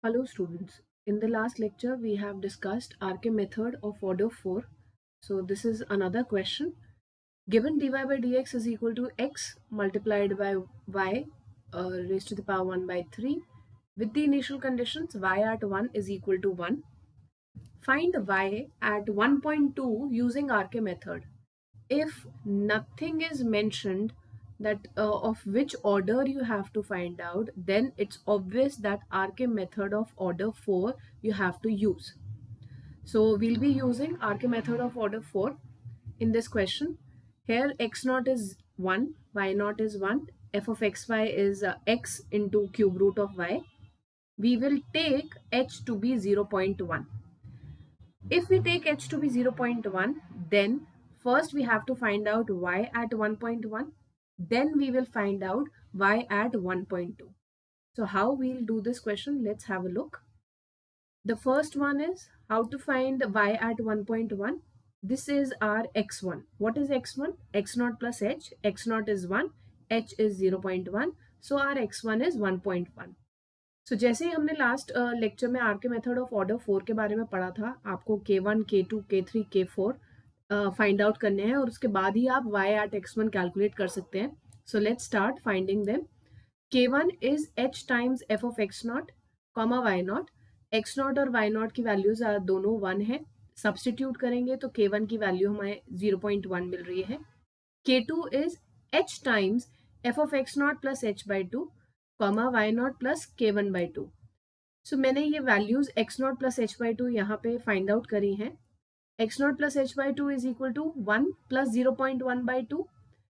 Hello students. In the last lecture we have discussed RK method of order 4. So this is another question. Given dy by dx is equal to x multiplied by y raised to the power 1 by 3 with the initial conditions y at 1 is equal to 1. Find y at 1.2 using RK method. If nothing is mentioned that of which order you have to find out, then it's obvious that RK method of order 4 you have to use. So we'll be using RK method of order 4 in this question. Here x naught is 1, y naught is 1, f of xy is x into cube root of y. We will take h to be 0.1. If we take h to be 0.1, then first we have to find out y at 1.1. Then we will find out y at 1.2. So how we'll do this question? Let's have a look. The first one is how to find y at 1.1. This is our x1. What is x1? x naught plus h. x naught is 1. h is 0.1. So our x1 is 1.1. सो जैसे ही हमने last lecture में are के method of order 4 के बारे में पढ़ा था, आपको K1, K2, K3, K4 find out करने हैं और उसके बाद ही आप y एट x1 कैलकुलेट कर सकते हैं. So let's start finding them. K1 is h times f of x not comma y not. x not और y नॉट की वैल्यूज दोनों 1 है. सब्सटीट्यूट करेंगे तो K1 की वैल्यू हमें 0.1 मिल रही है. K2 is h times f of x nought plus h by 2 comma y nought plus k1 by 2. So मैंने ये values x nought plus h by 2 यहाँ पे फाइंड आउट करी हैं. x nought plus h by 2 is equal to 1 plus 0.1 by 2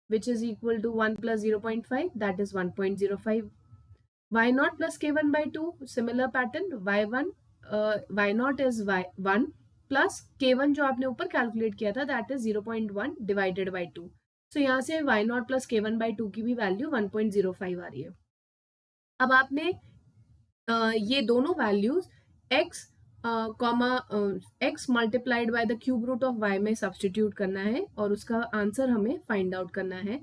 which is equal to 1 plus 0.5 that is 1.05. y nought plus k1 by 2 similar pattern. y not is 1 plus k1 जो आपने ऊपर calculate किया था that is 0.1 divided by 2. सो यहाँ से y nought plus k1 by 2 की भी value 1.05 आ रही है. अब आपने ये दोनों values x comma x multiplied by the cube root of y में सब्सटीट्यूट करना है और उसका आंसर हमें फाइंड आउट करना है.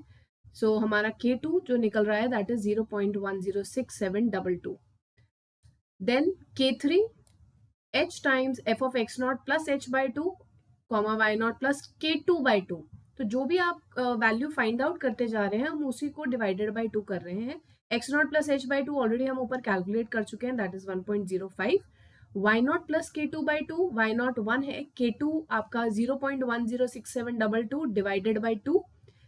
सो हमारा K2 जो निकल रहा है that is 0.106722. Then K3 h times f of x nought plus h by 2 comma y nought plus K2 by 2. तो जो भी आप वैल्यू फाइंड आउट करते जा रहे हैं हम उसी को डिवाइडेड बाई 2 कर रहे हैं. x nought plus h by 2 already हम ऊपर कैलकुलेट कर चुके हैं that is 1.05. y nought plus K2 by 2, y not 1 है, K2 आपका 0.106722 डिवाइडेड बाई 2,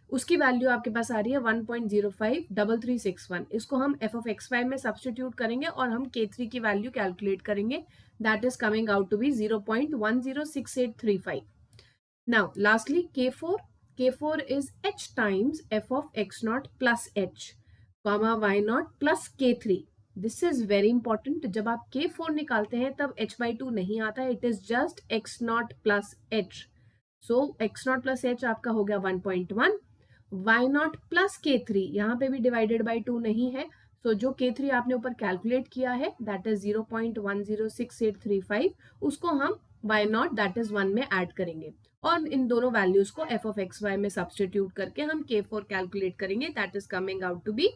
उसकी वैल्यू आपके पास आ रही है 1.053361. इसको हम f ऑफ xy में सब्सटीट्यूट करेंगे और हम K3 की वैल्यू कैलकुलेट करेंगे that is coming out to be 0.106835. Now lastly K4 is h times f of x naught plus h comma y naught plus K3. This is very important. जब आप K4 निकालते हैं तब h by 2 नहीं आता है, it is just x nought plus h. So x nought plus h आपका हो गया 1.1. y नॉट प्लस K3 यहाँ पे भी डिवाइडेड बाई 2 नहीं है. सो जो K3 आपने ऊपर कैलकुलेट किया है दैट इज 0.106835, उसको हम y नॉट दैट इज 1 में ऐड करेंगे और इन दोनों वैल्यूज को f ऑफ एक्स वाई में सब्सटीट्यूट करके हम K4 कैलकुलेट करेंगे that is coming out to be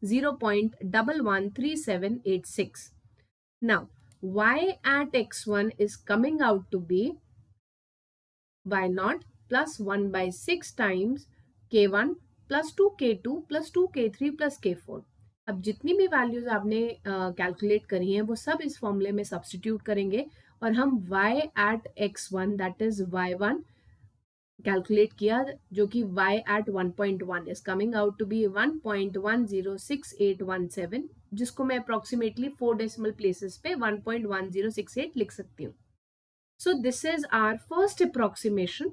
0.113786. Now y at x1 is coming out to be y naught plus 1 by 6 times K1 plus 2 K2 plus 2 K3 plus K4. अब जितनी भी values आपने calculate करी हैं वो सब इस फॉर्मूले में सब्सटीट्यूट करेंगे और हम y at x1 दैट इज y1 कैलकुलेट किया जो कि y at 1.1 is coming out to be 1.106817, जिसको मैं अप्रोक्सीमेटली 4 डेसिमल प्लेसेस पे 1.1068 लिख सकती हूँ. So this is our first approximation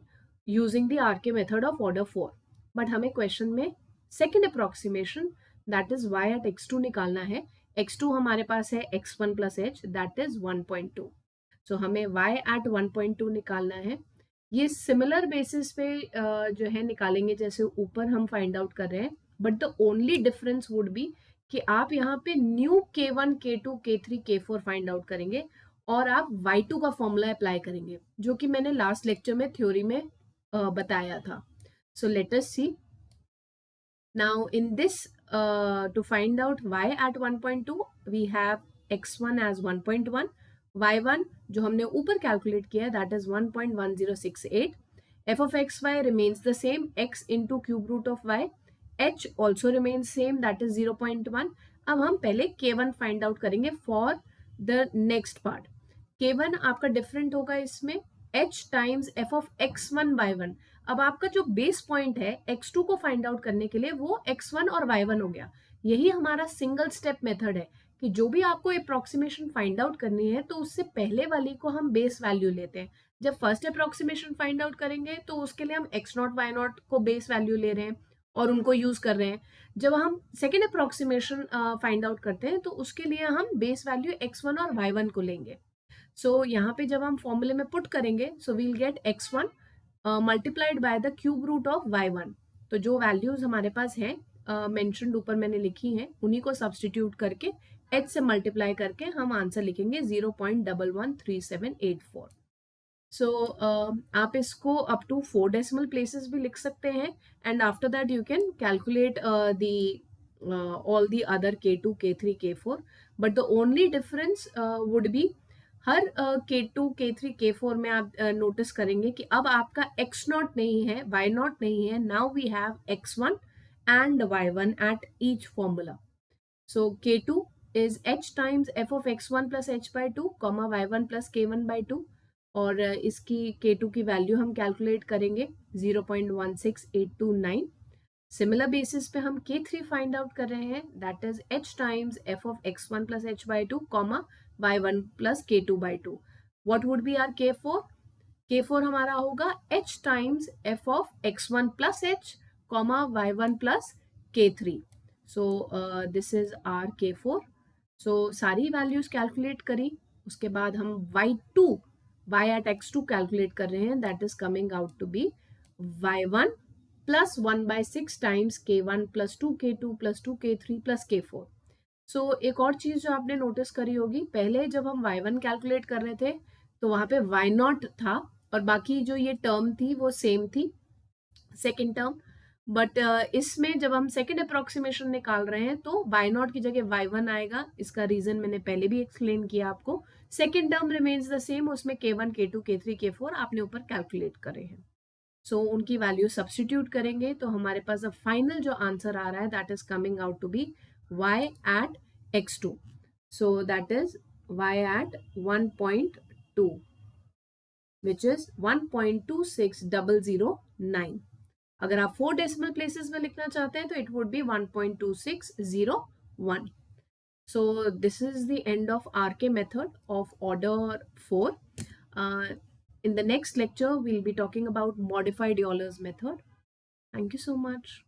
using the RK method of order 4. But हमें क्वेश्चन में second approximation that is y at x2 निकालना है. x2 हमारे पास है x1 plus h that is 1.2. सो हमें y at 1.2 निकालना है. ये सिमिलर बेसिस पे जो है निकालेंगे जैसे ऊपर हम फाइंड आउट कर रहे हैं, but the only difference would be कि आप यहाँ पे new K1, K2, K3, K4 find out करेंगे और आप y2 का फॉर्मूला अप्लाई करेंगे जो कि मैंने लास्ट लेक्चर में थ्योरी में बताया था. So let us see now in this to find out y at 1.2 we have x1 as 1.1, y1 जो हमने ऊपर कैलकुलेट किया that is 1.1068. f of xy remains the same, x into cube root of y. h also remains same, that is 0.1. अब हम पहले k1 find out करेंगे for the next part. k1 आपका different होगा इसमें h times f of x1 y1. अब आपका जो बेस पॉइंट है x2 को फाइंड आउट करने के लिए वो x1 और y1 हो गया. यही हमारा सिंगल स्टेप मेथड है कि जो भी आपको अप्रोक्सीमेशन फाइंड आउट करनी है तो उससे पहले वाली को हम बेस वैल्यू लेते हैं. जब फर्स्ट अप्रोक्सीमेशन फाइंड आउट करेंगे तो उसके लिए हम x नॉट y नॉट को बेस वैल्यू ले रहे हैं और उनको यूज कर रहे हैं. जब हम सेकेंड अप्रोक्सीमेशन फाइंड आउट करते हैं तो उसके लिए हम बेस वैल्यू x1 और y1 को लेंगे. सो यहाँ पे जब हम फॉर्मूले में पुट करेंगे so we'll get x1 multiplied by the cube root of y1. तो जो वैल्यूज हमारे पास है मेंशन्ड ऊपर मैंने लिखी हैं उन्हीं को सब्सटीट्यूट करके h से मल्टीप्लाई करके हम आंसर लिखेंगे 0.113784. सो आप इसको अप टू 4 डेसिमल प्लेसेस भी लिख सकते हैं and after that you can calculate the all the other k2 k3 k4, but the only difference would be her k2 k3 k4 में आप नोटिस करेंगे कि अब आपका x नॉट नहीं है y नॉट नहीं है. Now we have x1 and y1 at each formula. So k2 is h times f of x1 plus h by 2 comma y1 plus k1 by 2 और इसकी k2 की वैल्यू हम calculate करेंगे 0.16829. Similar basis पे हम k3 find out कर रहे हैं that is h times f of x1 plus h by 2 comma y1 plus k2 by 2. What would be our k4? k4 हमारा होगा h times f of x1 plus h comma y1 plus k3. So this is our k4. सो सारी values calculate करी उसके बाद हम y2 y at x2 calculate कर रहे हैं that is coming out to be y1 plus 1 by 6 times k1 plus 2 k2 plus 2 k3 plus k4. सो एक और चीज जो आपने नोटिस करी होगी पहले जब हम y1 कैलकुलेट कर रहे थे तो वहां पे y नॉट था और बाकी जो ये टर्म थी वो सेम थी सेकेंड टर्म. बट इसमें जब हम सेकेंड अप्रोक्सीमेशन निकाल रहे हैं तो y नॉट की जगह y1 आएगा. इसका रीजन मैंने पहले भी एक्सप्लेन किया आपको. Second term remains the same, उसमें k1 k2 k3 k4 आपने ऊपर कैलकुलेट करे हैं. सो उनकी वैल्यू सब्सटीट्यूट करेंगे तो हमारे पास अब फाइनल जो आंसर आ रहा है that is coming out to be y at x2. So that is y at 1.2 which is 1.26009. अगर आप 4 डेसिमल प्लेसेस में लिखना चाहते हैं तो it would be 1.2601. So this is the end of RK method of order 4. In the next lecture, we'll be talking about modified Euler's method. Thank you so much.